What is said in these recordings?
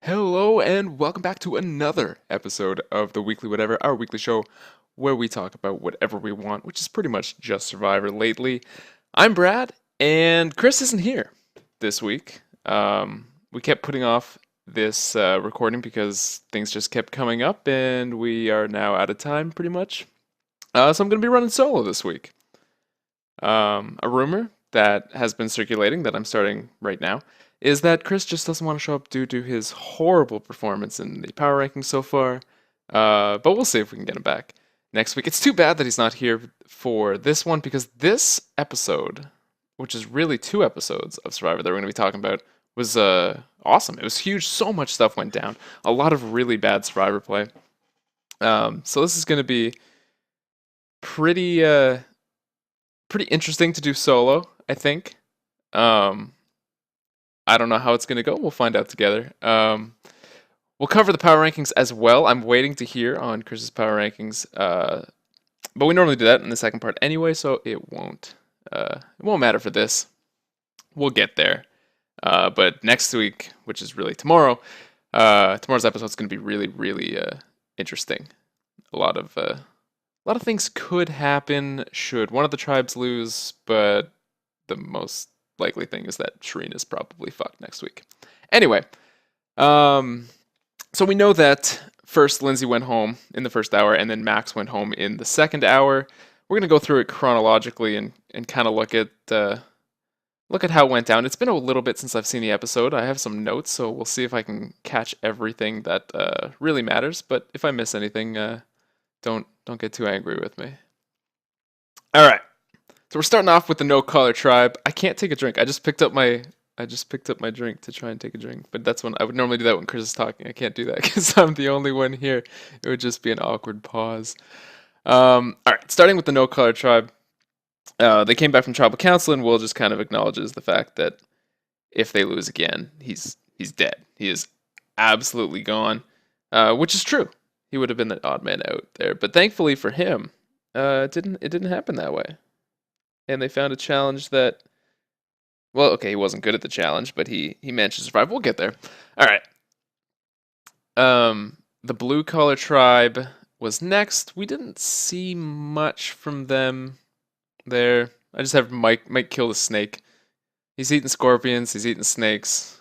Hello and welcome back to another episode of the Weekly Whatever, our weekly show where we talk about whatever we want, which is pretty much just Survivor lately. I'm Brad, and Chris isn't here this week. We kept putting off this recording because things just kept coming up, and we are now out of time pretty much. So I'm going to be running solo this week. A rumor that has been circulating that I'm starting right now is that Chris just doesn't want to show up due to his horrible performance in the power rankings so far. But we'll see if we can get him back next week. It's too bad that he's not here for this one because this episode, which is really two episodes of Survivor that we're going to be talking about, was awesome. It was huge. So much stuff went down. A lot of really bad Survivor play. So this is going to be pretty pretty interesting to do solo, I think. Um, I don't know how it's going to go. We'll find out together. We'll cover the power rankings as well. I'm waiting to hear on Chris's power rankings, but we normally do that in the second part anyway, so it won't matter for this. We'll get there. But next week, which is really tomorrow, tomorrow's episode is going to be really, really interesting. A lot of things could happen should one of the tribes lose, but the most likely thing is that Shireen is probably fucked next week. Anyway, so we know that first Lindsay went home in the first hour, and then Max went home in the second hour. We're gonna go through it chronologically and kind of look at how it went down. It's been a little bit since I've seen the episode. I have some notes, so we'll see if I can catch everything that really matters. But if I miss anything, don't get too angry with me. All right. So we're starting off with the no color tribe. I can't take a drink. I just picked up my drink to try and take a drink, but that's when I would normally do that when Chris is talking. I can't do that because I'm the only one here. It would just be an awkward pause. All right, starting with the no color tribe. They came back from tribal council, and Will just kind of acknowledges the fact that if they lose again, he's dead. He is absolutely gone, which is true. He would have been the odd man out there, but thankfully for him, it didn't happen that way. And they found a challenge that, well, okay, he wasn't good at the challenge, but he managed to survive. We'll get there. All right. The blue collar tribe was next. We didn't see much from them there. I just have Mike kill the snake. He's eating scorpions. He's eating snakes.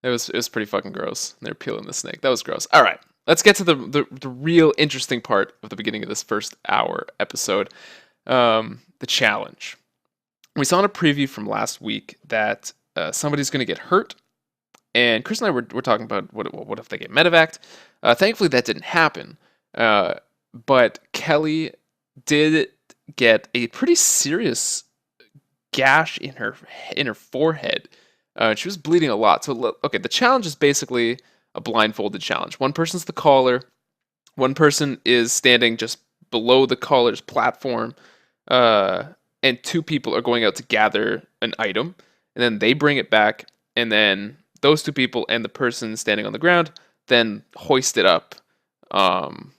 It was pretty fucking gross. They're peeling the snake. That was gross. All right. Let's get to the real interesting part of the beginning of this first hour episode. The challenge. We saw in a preview from last week that somebody's going to get hurt, and Chris and I were talking about what if they get medevaced. Thankfully, that didn't happen, but Kelly did get a pretty serious gash in her forehead. She was bleeding a lot. So, okay, the challenge is basically a blindfolded challenge. One person's the caller, one person is standing just below the caller's platform, and two people are going out to gather an item, and then they bring it back, and then those two people and the person standing on the ground then hoist it up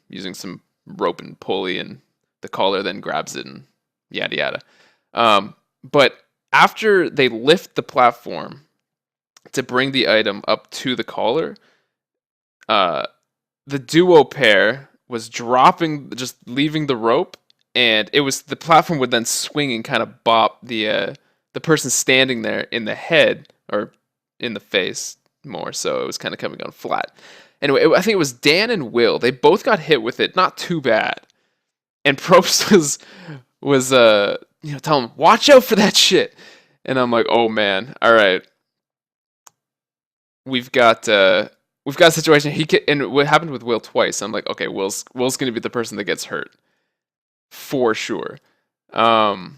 using some rope and pulley, and the caller then grabs it and yada yada. But after they lift the platform to bring the item up to the caller, the duo pair was dropping, just leaving the rope, and the platform would then swing and kind of bop the person standing there in the head or in the face more, so it was kind of coming on flat. Anyway, I think it was Dan and Will. They both got hit with it, not too bad. And Probst was telling him, watch out for that shit. And I'm like, oh man, all right. We've got a situation. And what happened with Will twice. I'm like, okay, Will's gonna be the person that gets hurt for sure. And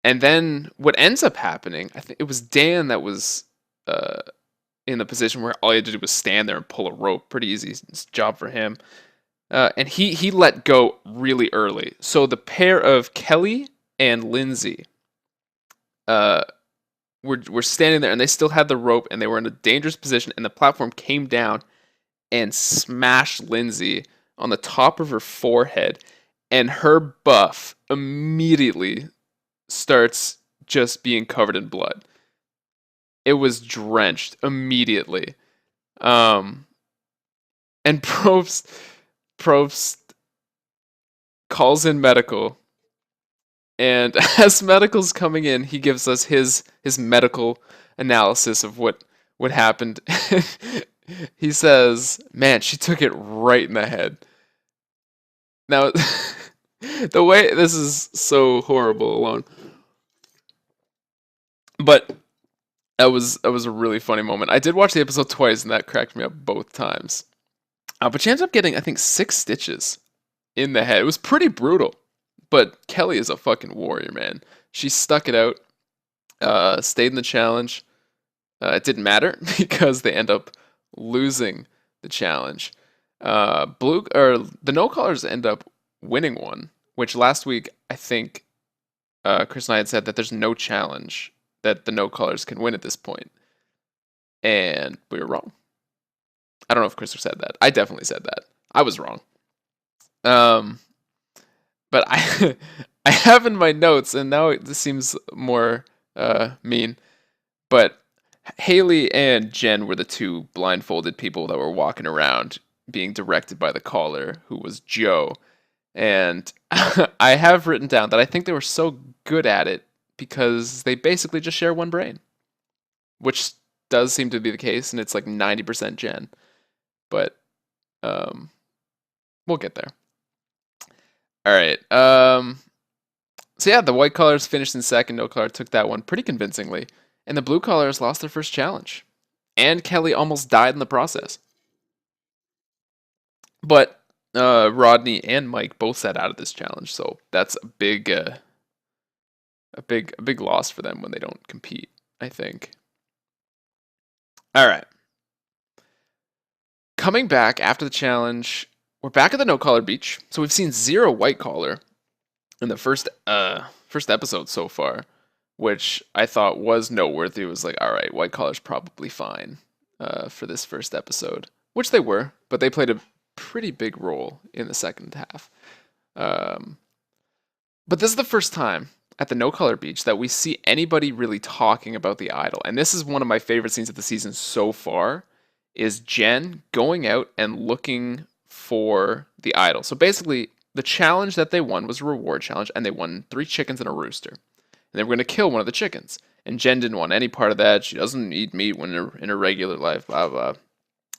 then what ends up happening, I think it was Dan that was in the position where all he had to do was stand there and pull a rope. Pretty easy job for him. And he let go really early. So the pair of Kelly and Lindsay were standing there, and they still had the rope, and they were in a dangerous position, and the platform came down and smashed Lindsay on the top of her forehead, and her buff immediately starts just being covered in blood. it was drenched immediately. Um, and Probst calls in medical, and as medical's coming in, he gives us his medical analysis of what happened. He says, "Man, she took it right in the head." Now, the way this is so horrible alone, but that was a really funny moment. I did watch the episode twice, and that cracked me up both times. But she ends up getting, I think, 6 stitches in the head. It was pretty brutal. But Kelly is a fucking warrior, man. She stuck it out, stayed in the challenge. It didn't matter because they end up losing the challenge. The no callers end up winning one, which last week I think Chris and I had said that there's no challenge that the no callers can win at this point, and we were wrong. I don't know if Chris said that. I definitely said that. I was wrong. But I I have in my notes, and now this seems more mean, but Haley and Jen were the two blindfolded people that were walking around being directed by the caller, who was Joe. And I have written down that I think they were so good at it because they basically just share one brain, which does seem to be the case, and it's like 90% Jen. But we'll get there. All right. So yeah, the white collars finished in second. No collar took that one pretty convincingly, and the blue collars lost their first challenge, and Kelly almost died in the process. But Rodney and Mike both sat out of this challenge, so that's a big loss for them when they don't compete, I think. All right. Coming back after the challenge, we're back at the no collar beach. So we've seen 0 white collar in the first episode so far, which I thought was noteworthy. It was like, all right, white collar's probably fine for this first episode, which they were, but they played a pretty big role in the second half. But this is the first time at the no color beach that we see anybody really talking about the idol, and this is one of my favorite scenes of the season so far. Is Jen going out and looking for the idol. So basically, the challenge that they won was a reward challenge, and they won 3 chickens and a rooster. And they were going to kill one of the chickens. And Jen didn't want any part of that. She doesn't eat meat when in her regular life, blah, blah.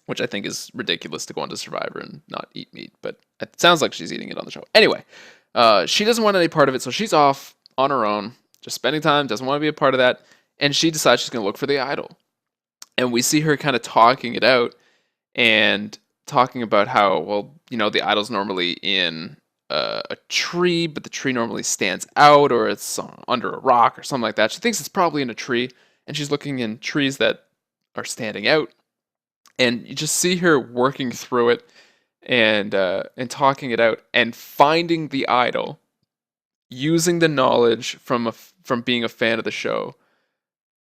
Which I think is ridiculous to go onto Survivor and not eat meat. But it sounds like she's eating it on the show. Anyway, she doesn't want any part of it, so she's off on her own, just spending time, doesn't want to be a part of that. And she decides she's going to look for the idol. And we see her kind of talking it out and talking about how, well, the idol's normally in a tree, but the tree normally stands out, or it's under a rock or something like that. She thinks it's probably in a tree, and she's looking in trees that are standing out. And you just see her working through it and talking it out and finding the idol, using the knowledge from being a fan of the show.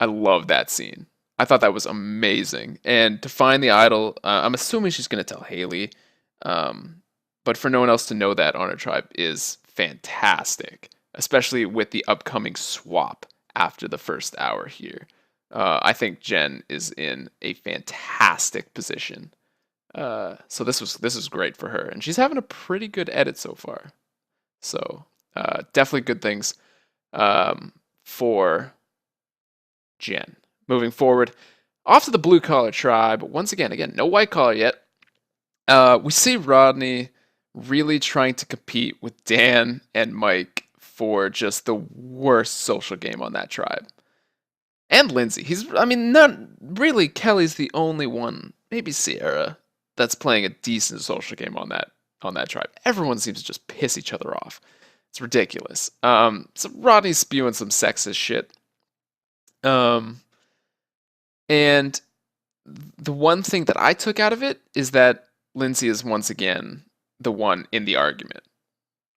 I love that scene. I thought that was amazing. And to find the idol, I'm assuming she's going to tell Haley, but for no one else to know that on her tribe is fantastic, especially with the upcoming swap after the first hour here. I think Jen is in a fantastic position. So this was great for her, and she's having a pretty good edit so far. So definitely good things for Jen. Moving forward, off to the blue collar tribe. Once again, no white collar yet. We see Rodney really trying to compete with Dan and Mike for just the worst social game on that tribe. And Lindsay. Not really. Kelly's the only one, maybe Sierra, that's playing a decent social game on that tribe. Everyone seems to just piss each other off. It's ridiculous. So Rodney's spewing some sexist shit. And the one thing that I took out of it is that Lindsay is once again the one in the argument.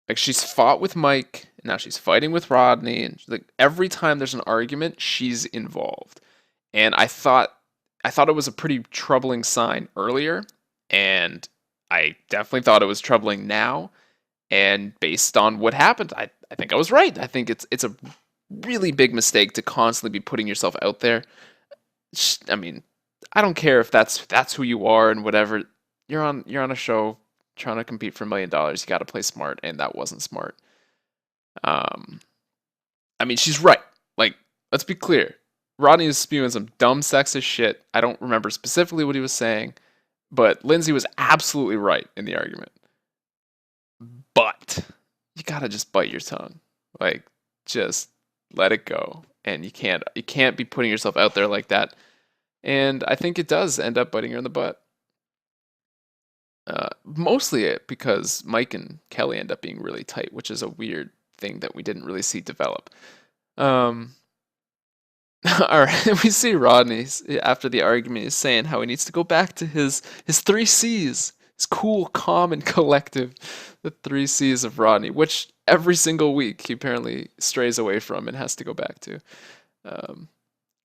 Like, she's fought with Mike, and now she's fighting with Rodney, and like every time there's an argument, she's involved. And I thought it was a pretty troubling sign earlier, and I definitely thought it was troubling now. And based on what happened, I think I was right. I think it's a really big mistake to constantly be putting yourself out there. I mean, I don't care if that's who you are and whatever. You're on a show trying to compete for $1 million. You got to play smart, and that wasn't smart. Um, I mean, she's right. Like, let's be clear. Rodney is spewing some dumb sexist shit. I don't remember specifically what he was saying, but Lindsay was absolutely right in the argument. But you gotta just bite your tongue. Like, just let it go. And you can't be putting yourself out there like that. And I think it does end up biting her in the butt. Mostly it because Mike and Kelly end up being really tight, which is a weird thing that we didn't really see develop. Um, all right, we see Rodney after the argument is saying how he needs to go back to his three C's. His cool, calm, and collective. The three C's of Rodney, which every single week he apparently strays away from and has to go back to. Um,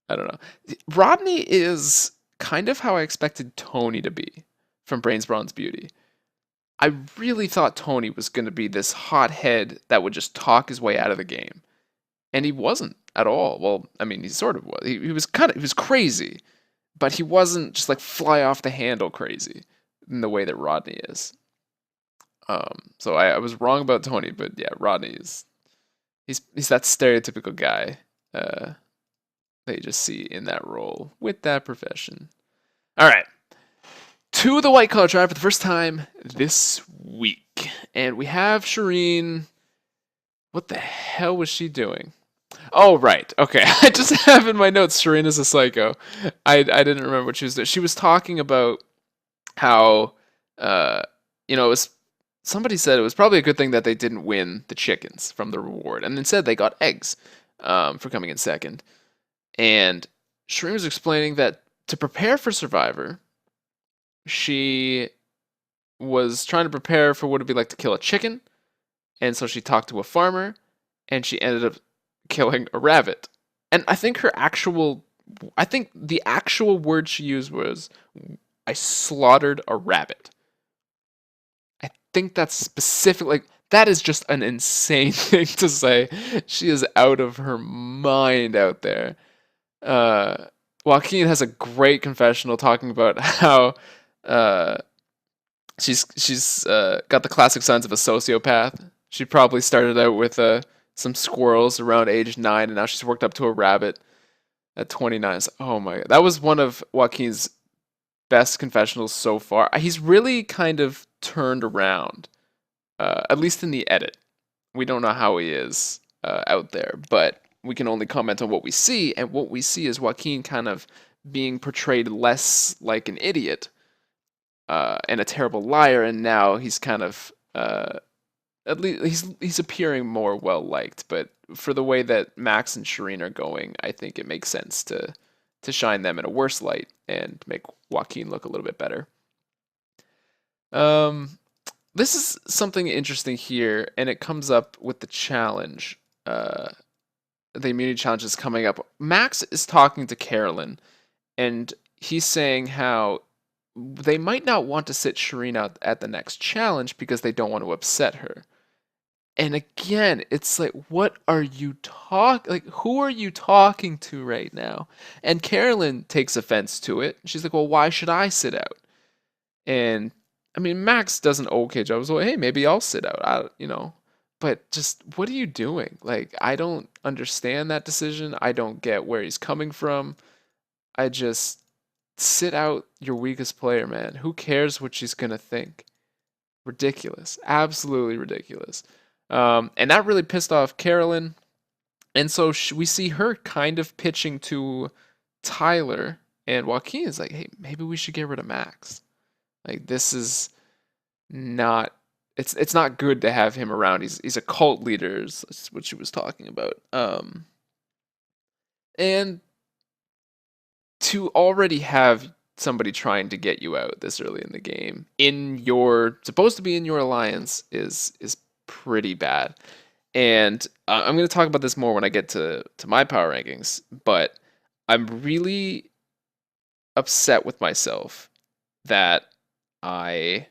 I don't know. Rodney is kind of how I expected Tony to be from Brains Bronze Beauty. I really thought Tony was going to be this hothead that would just talk his way out of the game. And he wasn't at all. Well, I mean, he sort of was. He was he was crazy, but he wasn't just like fly off the handle crazy in the way that Rodney is. So I was wrong about Tony, but yeah, Rodney is he's that stereotypical guy that you just see in that role with that profession. All right, to the White Collar Tribe for the first time this week, and we have Shireen. What the hell was she doing? Oh, right. Okay. I just have in my notes Shireen is a psycho. I didn't remember what she was doing. She was talking about how, uh, it was, somebody said it was probably a good thing that they didn't win the chickens from the reward. And instead they got eggs for coming in second. And Shireen was explaining that to prepare for Survivor, she was trying to prepare for what it'd be like to kill a chicken. And so she talked to a farmer and she ended up killing a rabbit. And I think the actual word she used was, I slaughtered a rabbit. I think that's specific. Like, that is just an insane thing to say. She is out of her mind out there. Joaquin has a great confessional talking about how she's got the classic signs of a sociopath. She probably started out with some squirrels around age 9, and now she's worked up to a rabbit at 29. So, oh my god, that was one of Joaquin's best confessionals so far. He's really kind of turned around, at least in the edit. We don't know how he is out there, but we can only comment on what we see, and what we see is Joaquin kind of being portrayed less like an idiot and a terrible liar, and now he's kind of at least he's appearing more well liked. But for the way that Max and Shireen are going, I think it makes sense to shine them in a worse light and make Joaquin look a little bit better. This is something interesting here, and it comes up with the challenge. The immunity challenge is coming up. Max is talking to Carolyn, and he's saying how they might not want to sit Shireen out at the next challenge because they don't want to upset her. And again, it's like, what are you who are you talking to right now? And Carolyn takes offense to it. She's like, well, why should I sit out? And I mean, Max does an okay job. So, hey, maybe I'll sit out. But just what are you doing? Like, I don't understand that decision. I don't get where he's coming from. I just sit out your weakest player, man. Who cares what she's gonna think? Ridiculous. Absolutely ridiculous. And that really pissed off Carolyn. And so we see her kind of pitching to Tyler, and Joaquin is like, hey, maybe we should get rid of Max. Like, this is not, it's not good to have him around. He's a cult leader, is what she was talking about. And to already have somebody trying to get you out this early in the game supposed to be in your alliance is pretty bad. And I'm going to talk about this more when I get to my power rankings, but I'm really upset with myself that I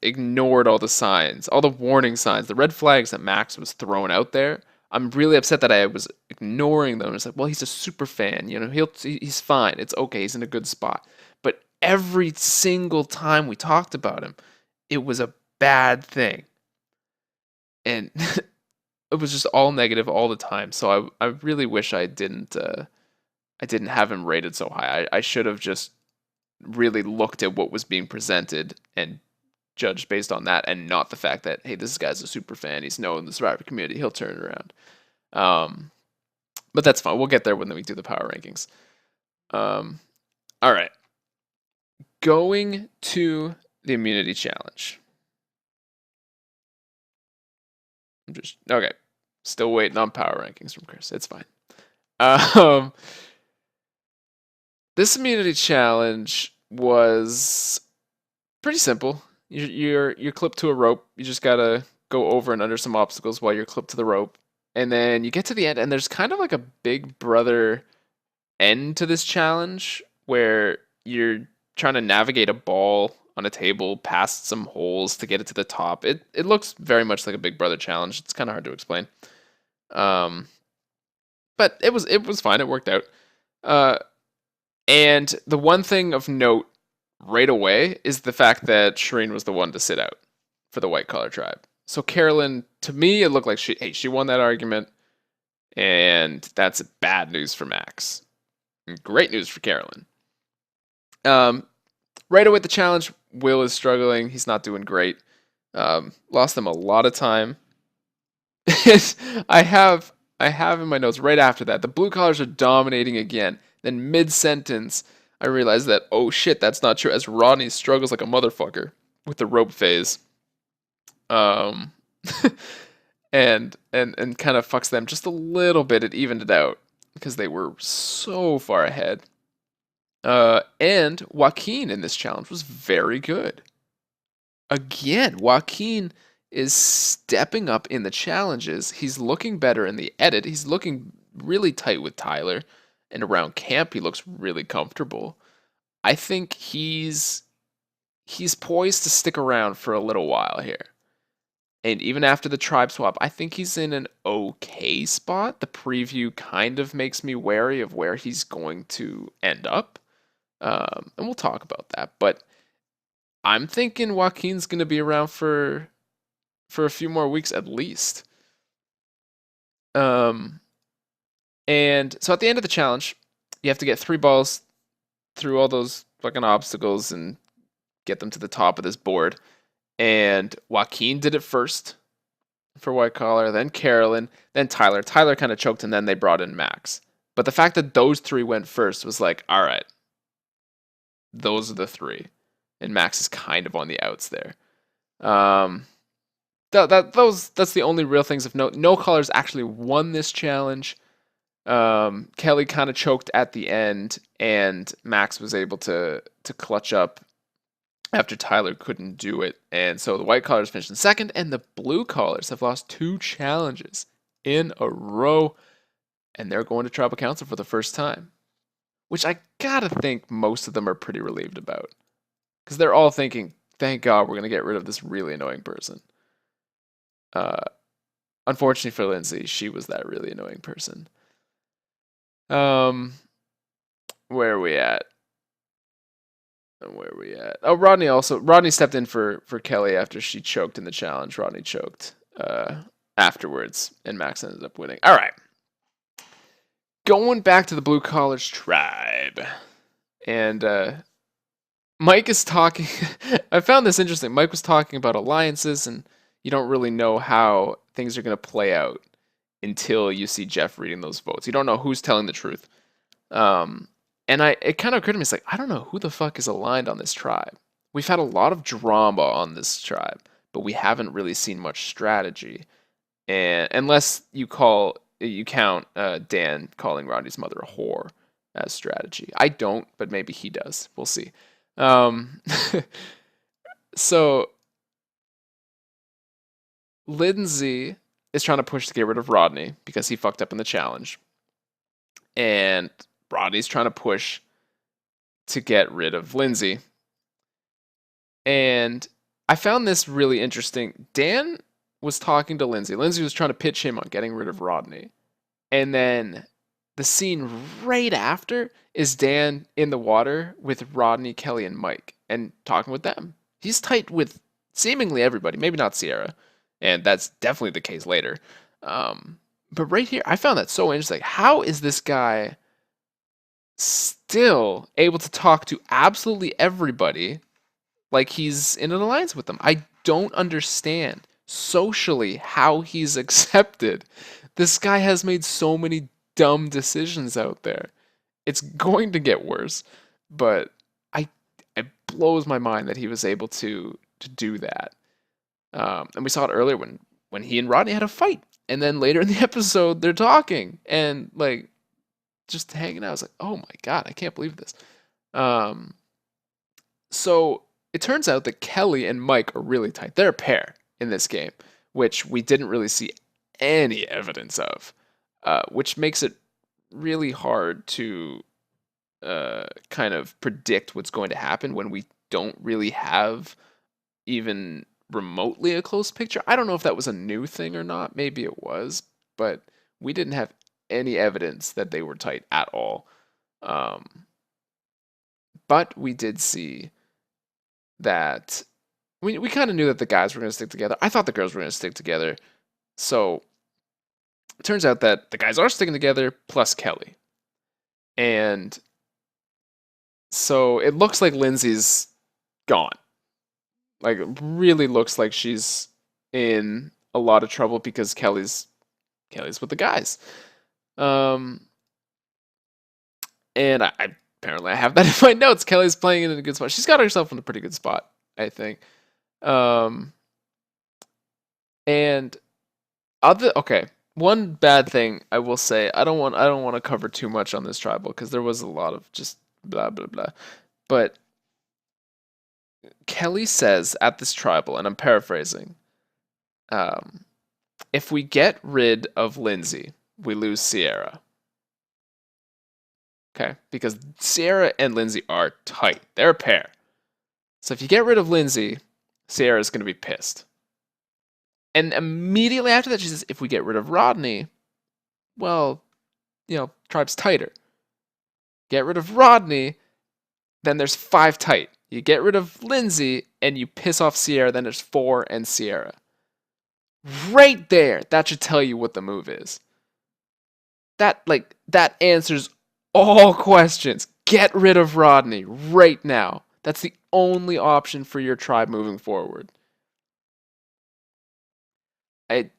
ignored all the signs, all the warning signs, the red flags that Max was throwing out there. I'm really upset that I was ignoring them. It's like, well, he's a super fan, you know, he's fine. It's okay. He's in a good spot. But every single time we talked about him, it was a bad thing. And it was just all negative all the time. So I really wish I didn't have him rated so high. I should have just really looked at what was being presented and judged based on that, and not the fact that, hey, this guy's a super fan. He's known in the Survivor community. He'll turn it around. But that's fine. We'll get there when we do the power rankings. All right. Going to the immunity challenge. I'm just okay. Still waiting on power rankings from Chris. It's fine. This immunity challenge was pretty simple. You're clipped to a rope. You just gotta go over and under some obstacles while you're clipped to the rope, and then you get to the end, and there's kind of like a Big Brother end to this challenge where you're trying to navigate a ball on a table past some holes to get it to the top. It looks very much like a Big Brother challenge. It's kind of hard to explain. But it was fine. It worked out. And the one thing of note right away is the fact that Shireen was the one to sit out for the white collar tribe. So Carolyn, to me, it looked like she won that argument, and that's bad news for Max. And great news for Carolyn. Right away at the challenge, Will is struggling. He's not doing great. Lost them a lot of time. I have in my notes right after that, the blue collars are dominating again. Then mid-sentence, I realized that, oh shit, that's not true, as Rodney struggles like a motherfucker with the rope phase. And kind of fucks them just a little bit. It evened it out because they were so far ahead. And Joaquin in this challenge was very good. Again, Joaquin is stepping up in the challenges. He's looking better in the edit. He's looking really tight with Tyler. And around camp, he looks really comfortable. I think he's poised to stick around for a little while here. And even after the tribe swap, I think he's in an okay spot. The preview kind of makes me wary of where he's going to end up. And we'll talk about that. But I'm thinking Joaquin's going to be around for a few more weeks at least. And so at the end of the challenge, you have to get 3 balls through all those fucking obstacles and get them to the top of this board. And Joaquin did it first for white collar, then Carolyn, then Tyler. Tyler kind of choked, and then they brought in Max. But the fact that those 3 went first was like, all right, those are the 3. And Max is kind of on the outs there. That's the only real things of note. No Collars actually won this challenge. Kelly kind of choked at the end, and Max was able to clutch up after Tyler couldn't do it. And so the white collars finished in second, and the blue collars have lost 2 challenges in a row, and they're going to tribal council for the first time, which I gotta think most of them are pretty relieved about, because they're all thinking, thank God we're gonna get rid of this really annoying person. Unfortunately for Lindsay, she was that really annoying person. Where are we at? Oh, Rodney stepped in for Kelly after she choked in the challenge. Rodney choked afterwards, and Max ended up winning. All right. Going back to the Blue Collars tribe. And Mike is talking. I found this interesting. Mike was talking about alliances, and you don't really know how things are going to play out until you see Jeff reading those votes. You don't know who's telling the truth. And it kind of occurred to me, it's like, I don't know who the fuck is aligned on this tribe. We've had a lot of drama on this tribe, but we haven't really seen much strategy. And unless you count Dan calling Rodney's mother a whore as strategy. I don't, but maybe he does. We'll see. So Lindsay is trying to push to get rid of Rodney because he fucked up in the challenge. And Rodney's trying to push to get rid of Lindsay. And I found this really interesting. Dan was talking to Lindsay. Lindsay was trying to pitch him on getting rid of Rodney. And then the scene right after is Dan in the water with Rodney, Kelly, and Mike and talking with them. He's tight with seemingly everybody, maybe not Sierra. And that's definitely the case later. But right here, I found that so interesting. How is this guy still able to talk to absolutely everybody like he's in an alliance with them? I don't understand socially how he's accepted. This guy has made so many dumb decisions out there. It's going to get worse, but I it blows my mind that he was able to do that. And we saw it earlier when he and Rodney had a fight, and then later in the episode they're talking and like just hanging out. I was like, oh my god, I can't believe this. Um, so it turns out that Kelly and Mike are really tight. They're a pair in this game, which we didn't really see any evidence of, which makes it really hard to kind of predict what's going to happen when we don't really have even remotely a close picture. I don't know if that was a new thing or not. Maybe it was, but we didn't have any evidence that they were tight at all. Um, but we did see that we kind of knew that the guys were going to stick together. I thought the girls were going to stick together. So it turns out that the guys are sticking together plus Kelly. And so it looks like Lindsay's gone. Like, it really looks like she's in a lot of trouble because Kelly's with the guys. Um, and I apparently I have that in my notes. Kelly's playing in a good spot. She's got herself in a pretty good spot, I think. Um, and okay, one bad thing I will say, I don't want to cover too much on this tribal because there was a lot of just blah blah blah. But Kelly says at this tribal, and I'm paraphrasing, if we get rid of Lindsay, we lose Sierra. Okay, because Sierra and Lindsay are tight. They're a pair. So if you get rid of Lindsay, Sierra's going to be pissed. And immediately after that, she says, if we get rid of Rodney, well, tribe's tighter. Get rid of Rodney, then there's 5 tight. You get rid of Lindsay, and you piss off Sierra, then there's 4 and Sierra. Right there, that should tell you what the move is. That answers all questions. Get rid of Rodney right now. That's the only option for your tribe moving forward. That's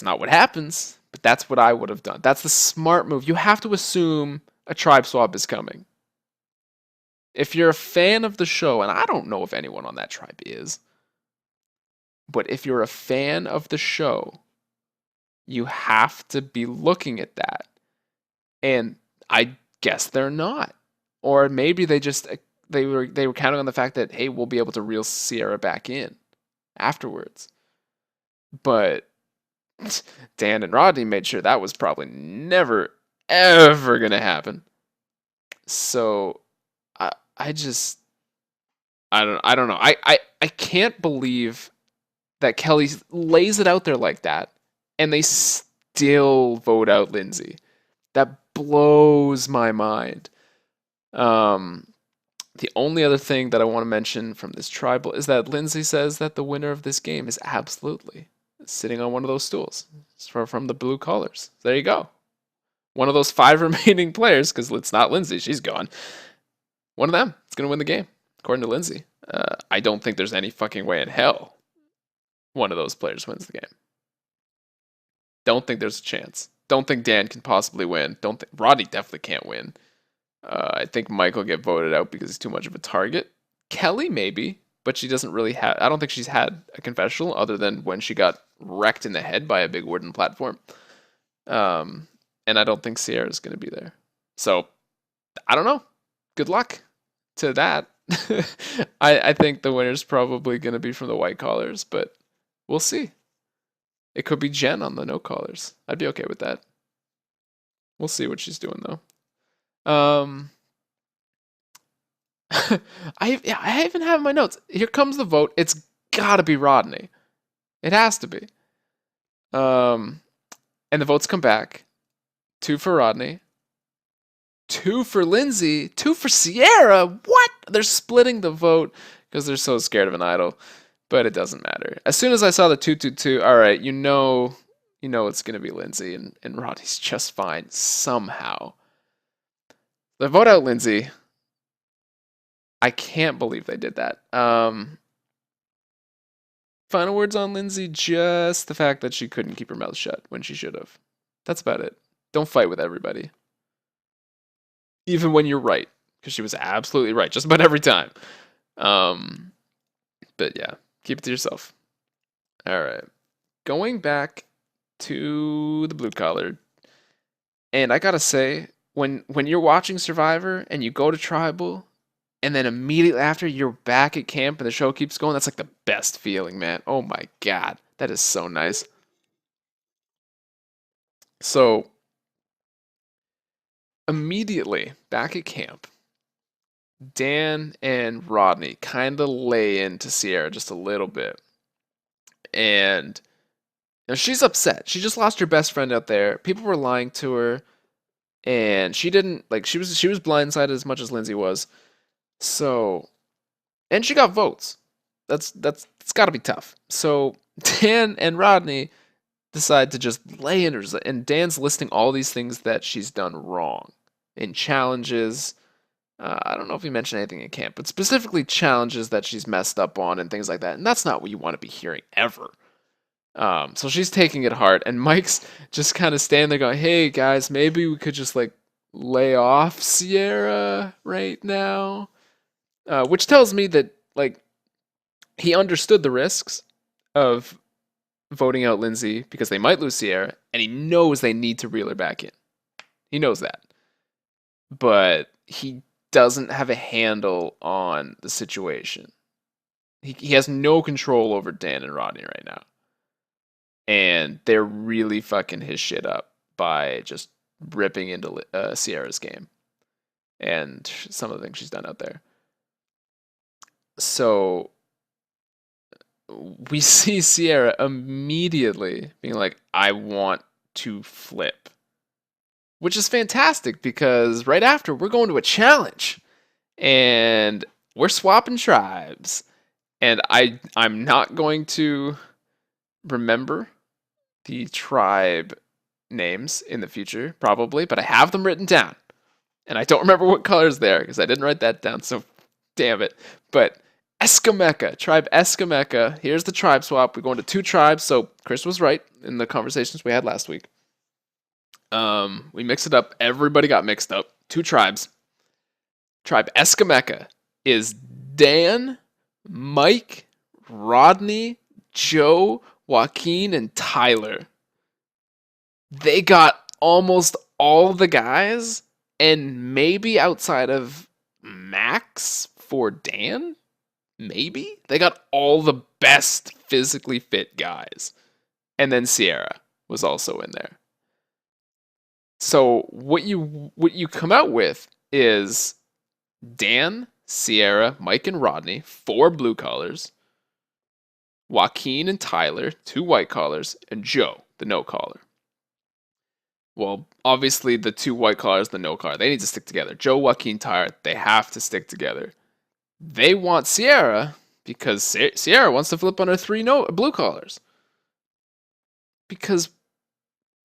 not what happens, but that's what I would have done. That's the smart move. You have to assume a tribe swap is coming. If you're a fan of the show, and I don't know if anyone on that tribe is, but if you're a fan of the show, you have to be looking at that. And I guess they're not. Or maybe they were counting on the fact that, hey, we'll be able to reel Sierra back in afterwards. But Dan and Rodney made sure that was probably never, ever going to happen. So I don't know. I can't believe that Kelly lays it out there like that and they still vote out Lindsay. That blows my mind. The only other thing that I want to mention from this tribal is that Lindsay says that the winner of this game is absolutely sitting on one of those stools from the blue collars. There you go. One of those 5 remaining players, because it's not Lindsay, she's gone. One of them is going to win the game, according to Lindsay. I don't think there's any fucking way in hell one of those players wins the game. Don't think there's a chance. Don't think Dan can possibly win. Rodney definitely can't win. I think Mike will get voted out because he's too much of a target. Kelly maybe, but she doesn't really have. I don't think she's had a confessional other than when she got wrecked in the head by a big wooden platform. And I don't think Sierra's going to be there. So I don't know. Good luck to that. I think the winner's probably going to be from the white collars, but we'll see. It could be Jen on the no collars. I'd be okay with that. We'll see what she's doing though. I even have my notes. Here comes the vote. It's gotta be Rodney. It has to be. Um, and the votes come back. 2 for Rodney. 2 for Lindsay. 2 for Sierra. What? They're splitting the vote because they're so scared of an idol. But it doesn't matter. As soon as I saw the 2-2-2, all right, you know it's gonna be Lindsay, and Rodney's just fine somehow. They vote out Lindsay. I can't believe they did that. Final words on Lindsay, just the fact that she couldn't keep her mouth shut when she should have. That's about it. Don't fight with everybody. Even when you're right, because she was absolutely right just about every time. But yeah, keep it to yourself. All right. Going back to the blue collar, and I gotta say, when you're watching Survivor and you go to Tribal, and then immediately after you're back at camp and the show keeps going, that's like the best feeling, man. Oh my god, that is so nice. So immediately back at camp, Dan and Rodney kind of lay into Sierra just a little bit, and she's upset. She just lost her best friend out there. People were lying to her, and she didn't like. She was blindsided as much as Lindsay was. So, and she got votes. That's it's got to be tough. So Dan and Rodney decide to just lay in her, and Dan's listing all these things that she's done wrong in challenges. I don't know if he mentioned anything in camp, but specifically challenges that she's messed up on and things like that. And that's not what you want to be hearing ever. So she's taking it hard, and Mike's just kind of standing there going, "Hey guys, maybe we could just like lay off Sierra right now," which tells me that like he understood the risks of voting out Lindsay because they might lose Sierra, and he knows they need to reel her back in. He knows that, but he doesn't have a handle on the situation. He has no control over Dan and Rodney right now. And they're really fucking his shit up by just ripping into Sierra's game and some of the things she's done out there. So we see Sierra immediately being like, I want to flip. Which is fantastic because right after we're going to a challenge and we're swapping tribes. And I'm not going to remember the tribe names in the future, probably, but I have them written down. And I don't remember what color's there because I didn't write that down, so damn it. But Eskameka, tribe Eskameka. Here's the tribe swap. We're going to 2 tribes, so Chris was right in the conversations we had last week. We mixed it up. Everybody got mixed up. 2 tribes. Tribe Eskameka is Dan, Mike, Rodney, Joe, Joaquin, and Tyler. They got almost all the guys, and maybe outside of Max for Dan, maybe they got all the best physically fit guys. And then Sierra was also in there. So what you come out with is Dan, Sierra, Mike, and Rodney, 4 blue collars, Joaquin and Tyler, 2 white collars, and Joe, the no collar. Well, obviously the 2 white collars, the no collar, they need to stick together. Joe, Joaquin, Tyler, they have to stick together. They want Sierra because Sierra wants to flip on her 3 blue collars. Because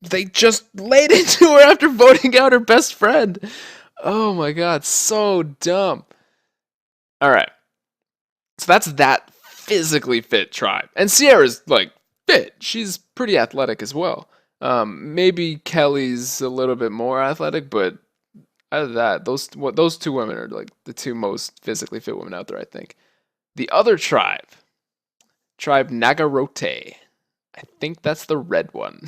they just laid into her after voting out her best friend. Oh my god, so dumb. All right. So that's that physically fit tribe. And Sierra's like fit. She's pretty athletic as well. Maybe Kelly's a little bit more athletic, but out of that, those 2 women are like the 2 most physically fit women out there, I think. The other tribe Nagarote, I think that's the red one,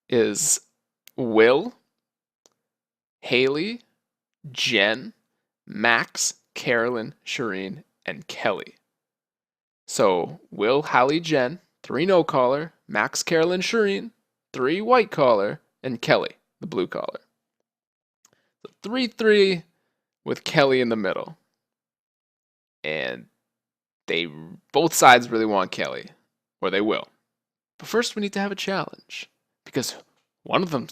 is Will, Haley, Jen, Max, Carolyn, Shireen, and Kelly. So Will, Hallie, Jen, 3 no collar, Max, Carolyn, Shireen, 3 white collar, and Kelly, the blue collar. So 3-3, with Kelly in the middle. And they both sides really want Kelly, or they will. But first we need to have a challenge, because one of them,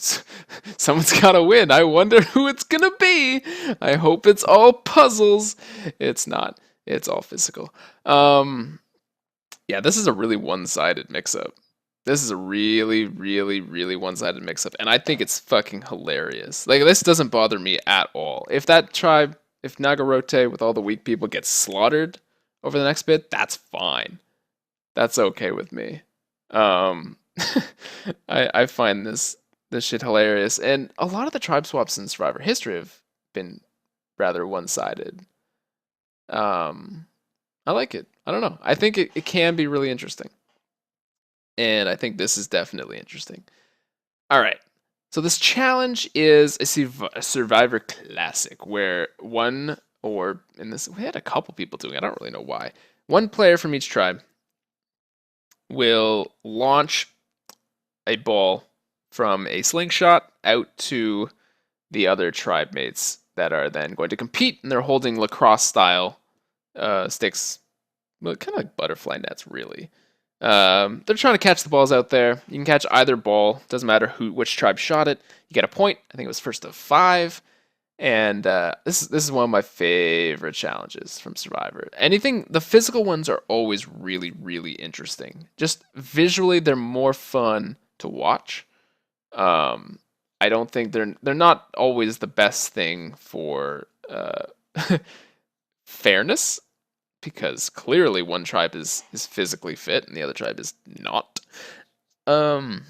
someone's got to win. I wonder who it's going to be. I hope it's all puzzles. It's not. It's all physical. Yeah, this is a really one-sided mix-up. This is a really, really, really one-sided mix-up, and I think it's fucking hilarious. Like, this doesn't bother me at all. If that tribe, if Nagarote with all the weak people gets slaughtered over the next bit, that's fine. That's okay with me. I find this shit hilarious, and a lot of the tribe swaps in Survivor history have been rather one-sided. I like it. I don't know. I think it can be really interesting. And I think this is definitely interesting. All right. So this challenge is a Survivor Classic where one, or in this, we had a couple people doing it. I don't really know why. One player from each tribe will launch a ball from a slingshot out to the other tribe mates that are then going to compete, and they're holding lacrosse style sticks, well, kind of like butterfly nets, really. They're trying to catch the balls out there. You can catch either ball. Doesn't matter which tribe shot it. You get a point. I think it was first of 5. And this is one of my favorite challenges from Survivor. The physical ones are always really, really interesting. Just visually, they're more fun to watch. I don't think they're not always the best thing for fairness, because clearly one tribe is physically fit and the other tribe is not. But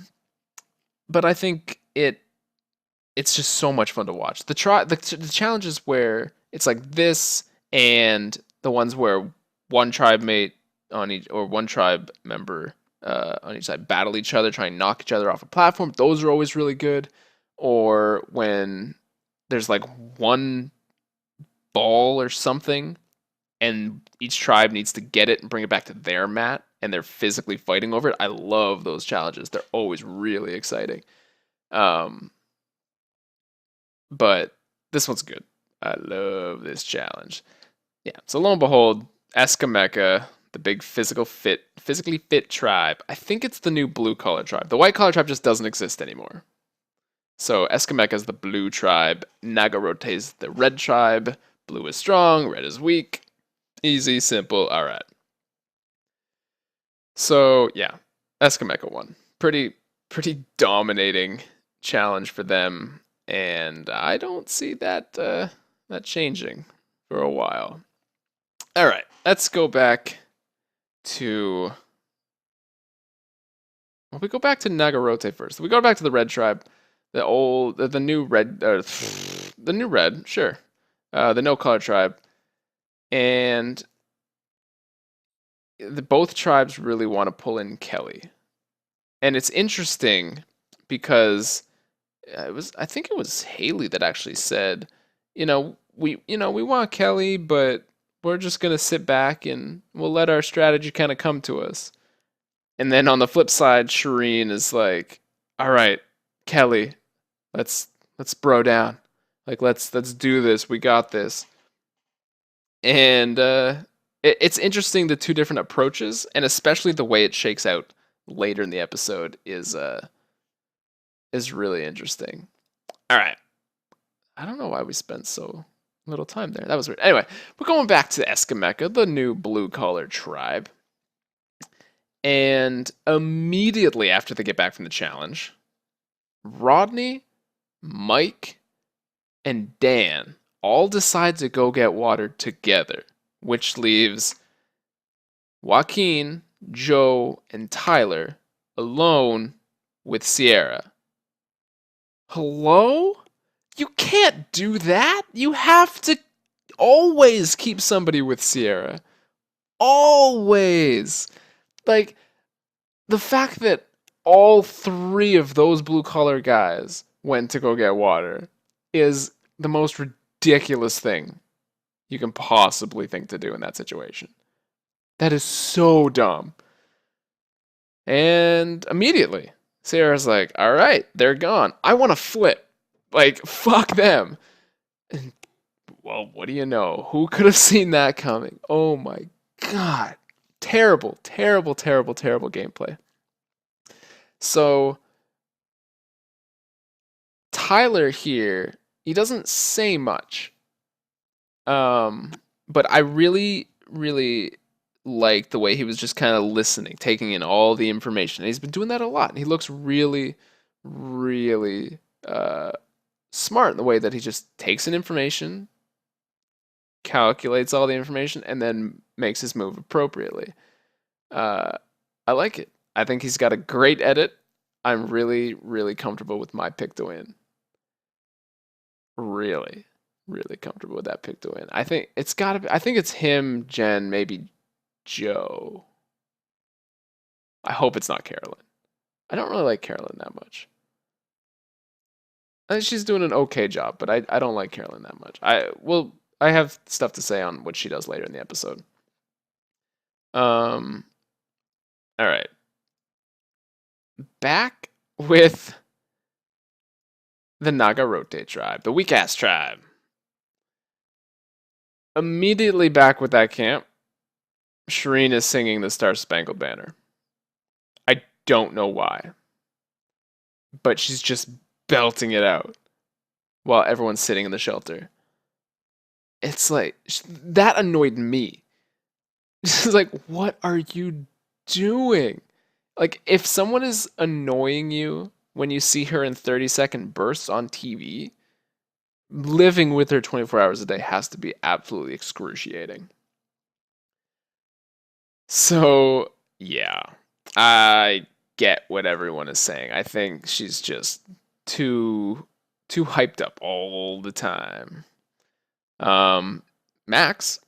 I think it's just so much fun to watch. The challenges where it's like this, and the ones where one tribe mate on each, or one tribe member on each side battle each other, try and knock each other off a platform. Those are always really good. Or when there's like one ball or something, and each tribe needs to get it and bring it back to their mat, and they're physically fighting over it. I love those challenges. They're always really exciting. But this one's good. I love this challenge. Yeah, so lo and behold, Eskameka, the big physically fit tribe. I think it's the new blue collar tribe. The white collar tribe just doesn't exist anymore. So Eskameka is the blue tribe. Nagarote is the red tribe. Blue is strong, red is weak. Easy, simple, all right. So yeah, Eskameka won. Pretty dominating challenge for them, and I don't see that changing for a while. All right, let's go back to. Well, we go back to Nagarote first. We go back to the red tribe, the new red, the new red, sure, the no color tribe, and both tribes really want to pull in Kelly, and it's interesting because I think it was Haley that actually said, we want Kelly, but we're just gonna sit back and we'll let our strategy kind of come to us. And then on the flip side, Shireen is like, all right, Kelly, let's bro down. Like, let's do this. We got this. And it's interesting, the two different approaches, and especially the way it shakes out later in the episode is really interesting. All right. I don't know why we spent so little time there. That was weird. Anyway, we're going back to Eskameka, the new blue-collar tribe. And immediately after they get back from the challenge, Rodney, Mike, and Dan all decide to go get water together, which leaves Joaquin, Joe, and Tyler alone with Sierra. Hello? You can't do that. You have to always keep somebody with Sierra. Always. Like, the fact that all 3 of those blue-collar guys went to go get water is the most ridiculous thing you can possibly think to do in that situation. That is so dumb. And immediately, Sierra's like, all right, they're gone. I want to flip. Like, fuck them. And Well, what do you know? Who could have seen that coming? Oh my God. Terrible, terrible, terrible, terrible gameplay. So, Tyler here, he doesn't say much. Um, but I really, really like the way he was just kind of listening, taking in all the information. And he's been doing that a lot. And he looks really, really smart in the way that he just takes in information, calculates all the information, and then makes his move appropriately. Uh, I like it. I think he's got a great edit. I'm really, really comfortable with my pick to win. Really, really comfortable with that pick to win. I think it's gotta be. I think it's him, Jen, maybe Joe. I hope it's not Carolyn. I don't really like Carolyn that much. I think she's doing an okay job, but I don't like Carolyn that much. I have stuff to say on what she does later in the episode. Um, all right. Back with the Nagarote tribe, the weak ass tribe. Immediately back with that camp, Shireen is singing the Star Spangled Banner. I don't know why, but she's just belting it out while everyone's sitting in the shelter. It's like, that annoyed me. It's like, what are you doing? Like, if someone is annoying you when you see her in 30-second bursts on TV, living with her 24 hours a day has to be absolutely excruciating. So, yeah, I get what everyone is saying. I think she's just too hyped up all the time. Max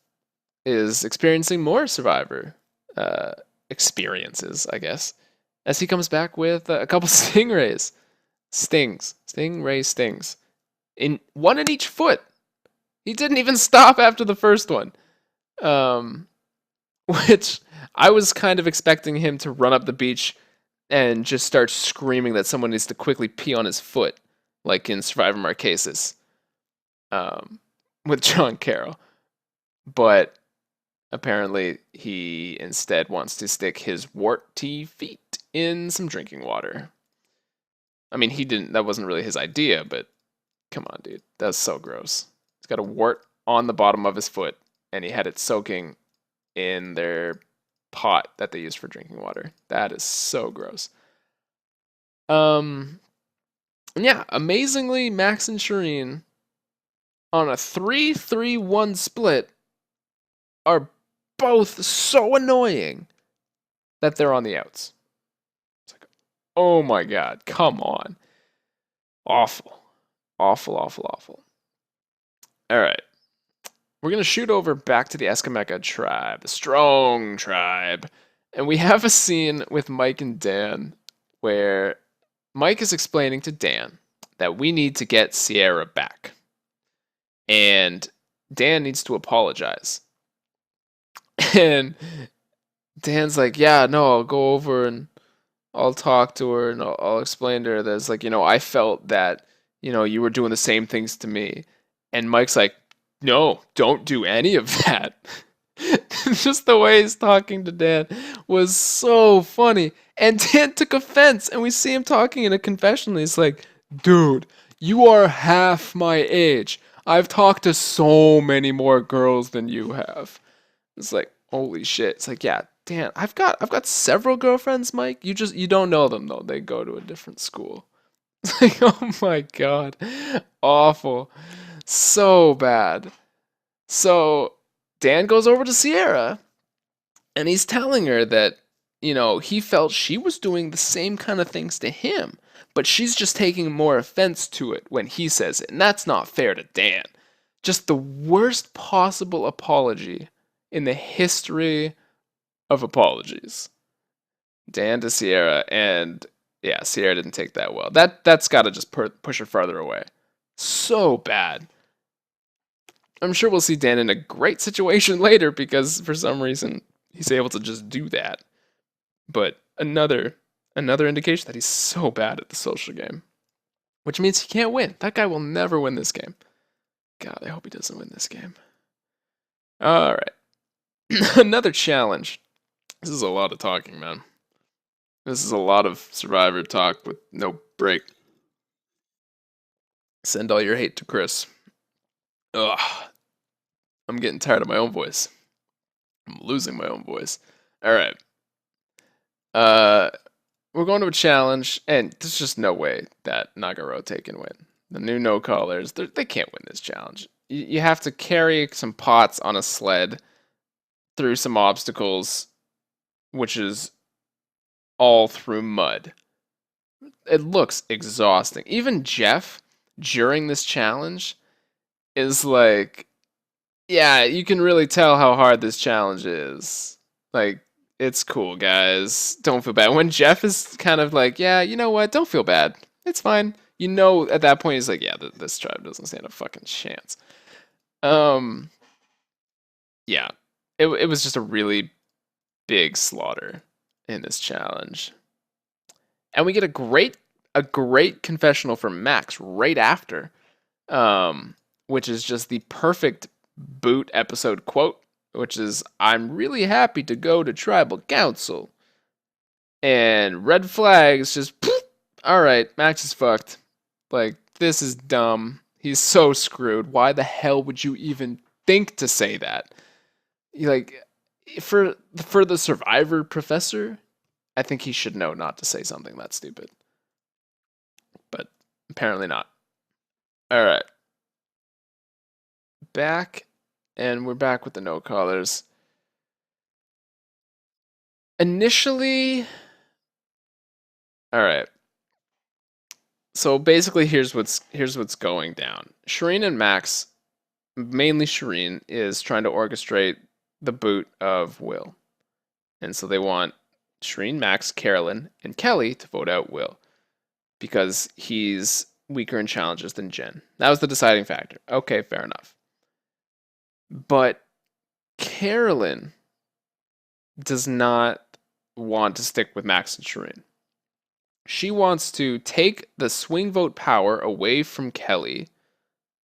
is experiencing more Survivor experiences, I guess, as he comes back with a couple stingrays, stingray stings, in one in each foot. He didn't even stop after the first one, which I was kind of expecting him to run up the beach and just start screaming that someone needs to quickly pee on his foot, like in Survivor Marquesas, with John Carroll. But apparently, he instead wants to stick his warty feet in some drinking water. I mean, he didn't. That wasn't really his idea, but come on, dude, that's so gross. He's got a wart on the bottom of his foot, and he had it soaking in their pot that they use for drinking water. That is so gross. And yeah, amazingly, Max and Shireen on a 3-3-1 split are both so annoying that they're on the outs. It's like, oh my god, come on. Awful. Awful, awful, awful. Alright. We're going to shoot over back to the Eskameka tribe, the strong tribe. And we have a scene with Mike and Dan where Mike is explaining to Dan that we need to get Sierra back. And Dan needs to apologize. And Dan's like, yeah, no, I'll go over and I'll talk to her and I'll explain to her that it's like, I felt that, you were doing the same things to me. And Mike's like, no, don't do any of that. Just the way he's talking to Dan was so funny. And Dan took offense, and we see him talking in a confessional. He's like, dude, you are half my age. I've talked to so many more girls than you have. It's like, holy shit. It's like, yeah, Dan, I've got several girlfriends, Mike. You don't know them though. They go to a different school. It's like, oh my god. Awful. So bad. So Dan goes over to Sierra and he's telling her that, he felt she was doing the same kind of things to him, but she's just taking more offense to it when he says it. And that's not fair to Dan. Just the worst possible apology in the history of apologies. Dan to Sierra, and yeah, Sierra didn't take that well. That's got to just push her farther away. So bad. I'm sure we'll see Dan in a great situation later because for some reason he's able to just do that. But another indication that he's so bad at the social game, which means he can't win. That guy will never win this game. God, I hope he doesn't win this game. All right. Another challenge. This is a lot of talking, man. This is a lot of Survivor talk with no break. Send all your hate to Chris. Ugh. I'm getting tired of my own voice. I'm losing my own voice. All right. We're going to a challenge, and there's just no way that Nagarote can win. The new no-callers, they can't win this challenge. You have to carry some pots on a sled through some obstacles, which is all through mud. It looks exhausting. Even Jeff, during this challenge, is like, yeah, you can really tell how hard this challenge is. Like, it's cool, guys. Don't feel bad. When Jeff is kind of like, yeah, you know what? Don't feel bad. It's fine. You know, at that point, he's like, yeah, this tribe doesn't stand a fucking chance. Yeah, it was just a really big slaughter in this challenge, and we get a great confessional from Max right after, which is just the perfect boot episode quote, which is, "I'm really happy to go to tribal council," and red flags just, poof, all right, Max is fucked. Like, this is dumb. He's so screwed. Why the hell would you even think to say that? Like, for the Survivor professor, I think he should know not to say something that stupid. But apparently not. All right. We're back with the no callers. Initially, all right. So basically, here's what's going down. Shireen and Max, mainly Shireen, is trying to orchestrate the boot of Will, and so they want Shireen, Max, Carolyn, and Kelly to vote out Will because he's weaker in challenges than Jen. That was the deciding factor. Okay, fair enough. But Carolyn does not want to stick with Max and Shireen. She wants to take the swing vote power away from Kelly,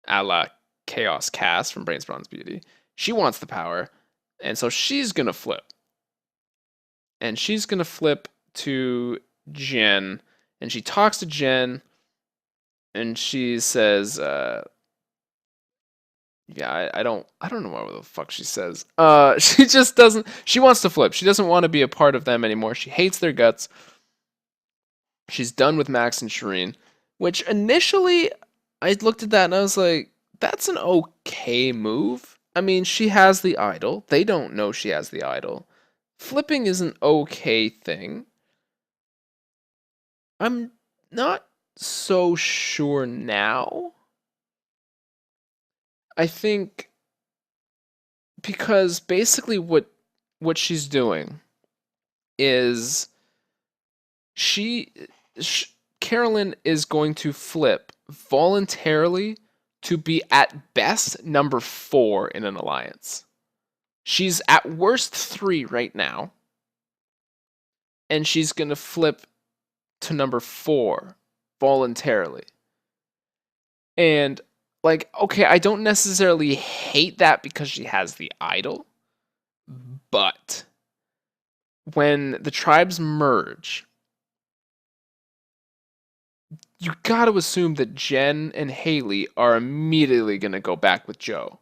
a la Chaos Cass from Brains Bronze Beauty. She wants the power, and so she's gonna flip. And she's gonna flip to Jen, and she talks to Jen, and she says, yeah, I don't know what the fuck she says. She just doesn't. She wants to flip. She doesn't want to be a part of them anymore. She hates their guts. She's done with Max and Shireen, which initially I looked at that and I was like, that's an okay move. I mean, she has the idol. They don't know she has the idol. Flipping is an okay thing. I'm not so sure now. I think because basically what she's doing is Carolyn is going to flip voluntarily to be at best number 4 in an alliance. She's at worst 3 right now, and she's going to flip to number 4 voluntarily. And like, okay, I don't necessarily hate that because she has the idol, but when the tribes merge, you got to assume that Jen and Haley are immediately going to go back with Joe.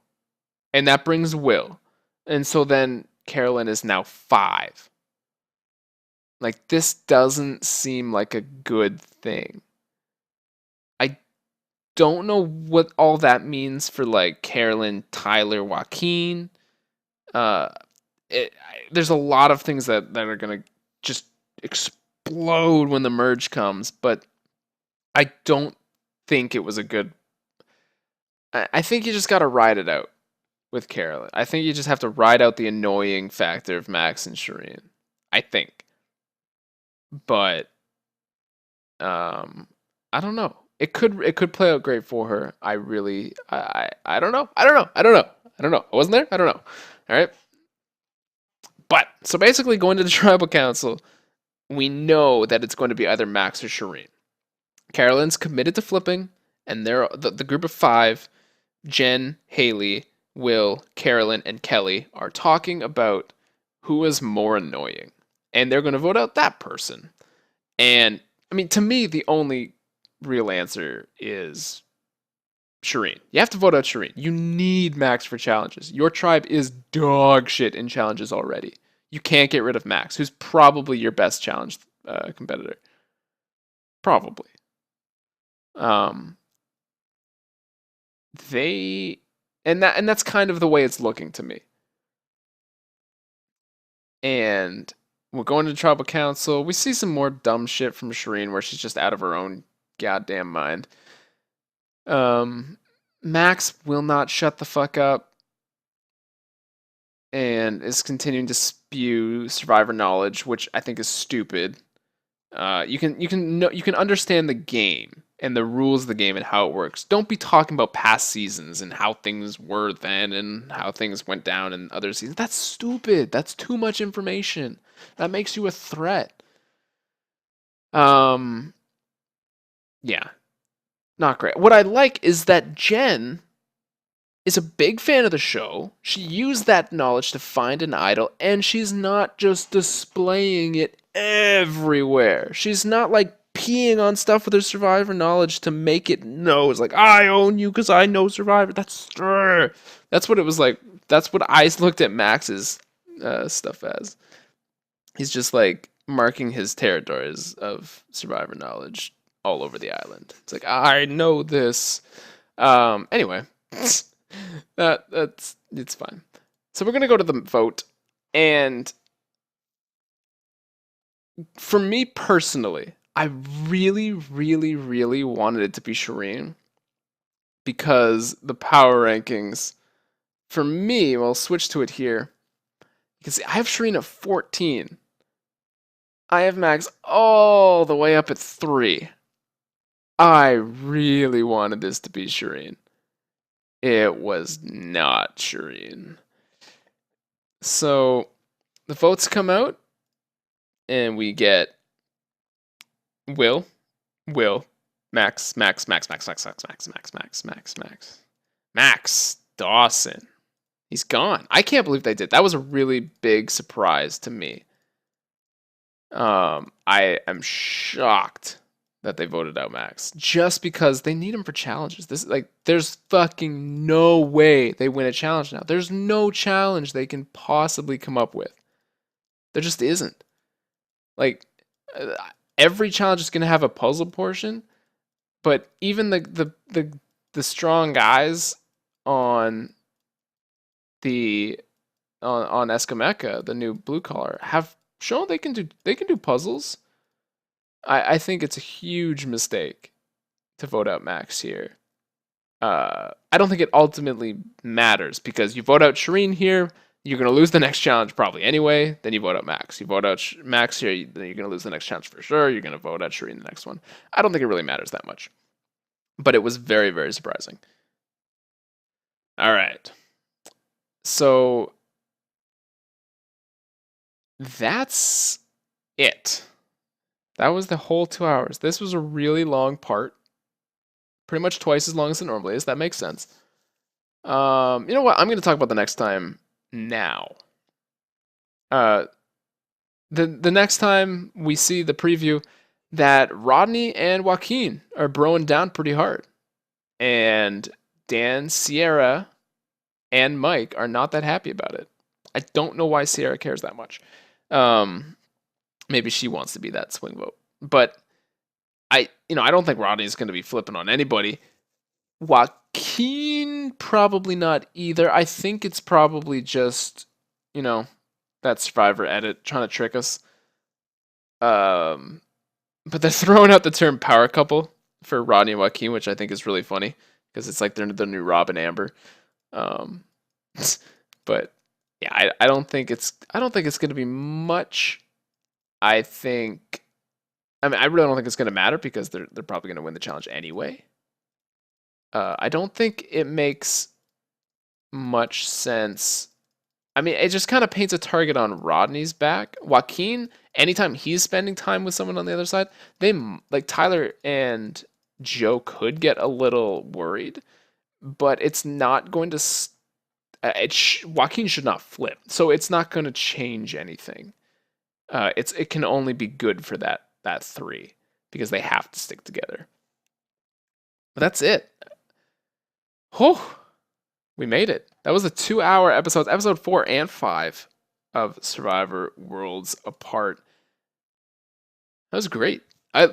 And that brings Will. And so then Carolyn is now 5. Like, this doesn't seem like a good thing. I don't know what all that means for, like, Carolyn, Tyler, Joaquin. There's a lot of things that are going to just explode when the merge comes, but I don't think it was a good... I think you just got to ride it out with Carolyn. I think you just have to ride out the annoying factor of Max and Shireen. I think. But I don't know. It could play out great for her. I don't know. I wasn't there. I don't know. All right. But so basically, going to the tribal council, we know that it's going to be either Max or Shireen. Carolyn's committed to flipping, and they're the group of 5. Jen, Haley, Will, Carolyn, and Kelly are talking about who is more annoying. And they're going to vote out that person. And I mean, to me, the only real answer is Shireen. You have to vote out Shireen. You need Max for challenges. Your tribe is dog shit in challenges already. You can't get rid of Max, who's probably your best challenge competitor. Probably. Um, they and that's kind of the way it's looking to me. And we're going to tribal council. We see some more dumb shit from Shireen where she's just out of her own goddamn mind. Max will not shut the fuck up and is continuing to spew survivor knowledge, which I think is stupid. You can understand the game and the rules of the game and how it works. Don't be talking about past seasons and how things were then and how things went down in other seasons. That's stupid. That's too much information. That makes you a threat. Yeah. Not great. What I like is that Jen is a big fan of the show. She used that knowledge to find an idol, and she's not just displaying it everywhere. She's not like peeing on stuff with her survivor knowledge to make it know. It's like, I own you because I know survivor. That's what it was like. That's what I looked at Max's stuff as. He's just like marking his territories of survivor knowledge all over the island. It's like, I know this. Anyway, that's it's fine. So we're gonna go to the vote, and for me personally, I really, really, really wanted it to be Shireen because the power rankings for me, well, I'll switch to it here. You can see I have Shireen at 14. I have Max all the way up at 3. I really wanted this to be Shireen. It was not Shireen. So the votes come out, and we get Will, Max, Max Dawson. He's gone. I can't believe they did. That was a really big surprise to me. I am shocked that they voted out Max just because they need him for challenges. There's fucking no way they win a challenge now. There's no challenge they can possibly come up with. There just isn't. Like, every challenge is gonna have a puzzle portion, but even the strong guys on on Eskameka, the new blue collar, have shown they can do puzzles. I think it's a huge mistake to vote out Max here. I don't think it ultimately matters because you vote out Shireen here, you're going to lose the next challenge probably anyway. Then you vote out Max. You vote out Max here, then you're going to lose the next challenge for sure. You're going to vote out Shireen the next one. I don't think it really matters that much. But it was very, very surprising. All right. So that's it. That was the whole 2 hours. This was a really long part. Pretty much twice as long as it normally is. That makes sense. You know what? I'm going to talk about the next time now. The next time we see the preview that Rodney and Joaquin are broing down pretty hard. And Dan, Sierra, and Mike are not that happy about it. I don't know why Sierra cares that much. Maybe she wants to be that swing vote. But I don't think Rodney's going to be flipping on anybody. Joaquin, probably not either. I think it's probably just, that Survivor edit trying to trick us. But they're throwing out the term power couple for Rodney and Joaquin, which I think is really funny because it's like they're the new Rob and Amber. But yeah, I don't think it's going to be much. I really don't think it's going to matter because they're probably going to win the challenge anyway. I don't think it makes much sense. It just kind of paints a target on Rodney's back. Joaquin, anytime he's spending time with someone on the other side, Tyler and Joe could get a little worried. but it's not going to. Joaquin should not flip, so it's not going to change anything. It can only be good for that three because they have to stick together. But that's it. Whew, we made it. That was a 2-hour episode, episode 4 and 5 of Survivor Worlds Apart. That was great.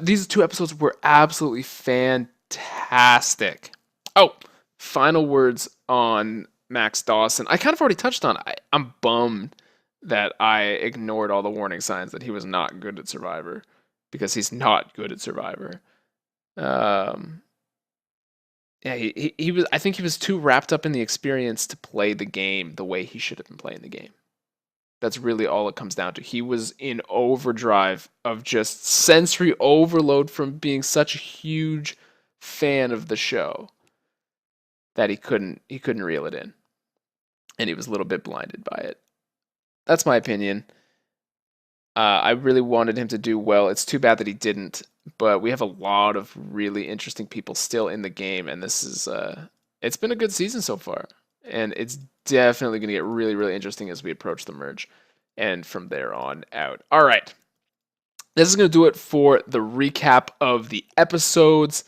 These 2 episodes were absolutely fantastic. Oh, final words on Max Dawson. I kind of already touched on it. I'm bummed that I ignored all the warning signs that he was not good at Survivor, because he's not good at Survivor. Yeah, he was. I think he was too wrapped up in the experience to play the game the way he should have been playing the game. That's really all it comes down to. He was in overdrive of just sensory overload from being such a huge fan of the show that he couldn't reel it in, and he was a little bit blinded by it. That's my opinion. I really wanted him to do well. It's too bad that he didn't, but we have a lot of really interesting people still in the game, and this is it's been a good season so far, and it's definitely going to get really, really interesting as we approach the merge and from there on out. All right. This is going to do it for the recap of the episodes.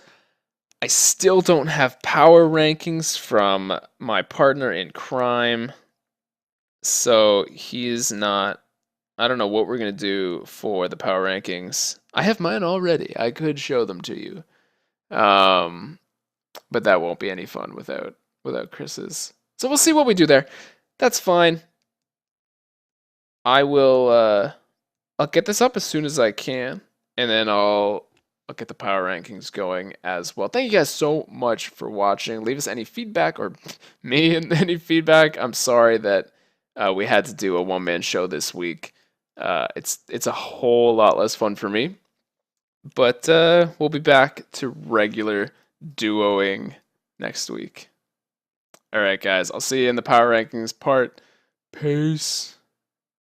I still don't have power rankings from my partner in crime, so he's not. I don't know what we're going to do for the power rankings. I have mine already. I could show them to you. But that won't be any fun without Chris's. So we'll see what we do there. That's fine. I will I'll get this up as soon as I can, and then I'll get the power rankings going as well. Thank you guys so much for watching. Leave us any feedback, or me and any feedback. I'm sorry that we had to do a one-man show this week. It's a whole lot less fun for me, but we'll be back to regular duoing next week. All right, guys, I'll see you in the power rankings part. Peace.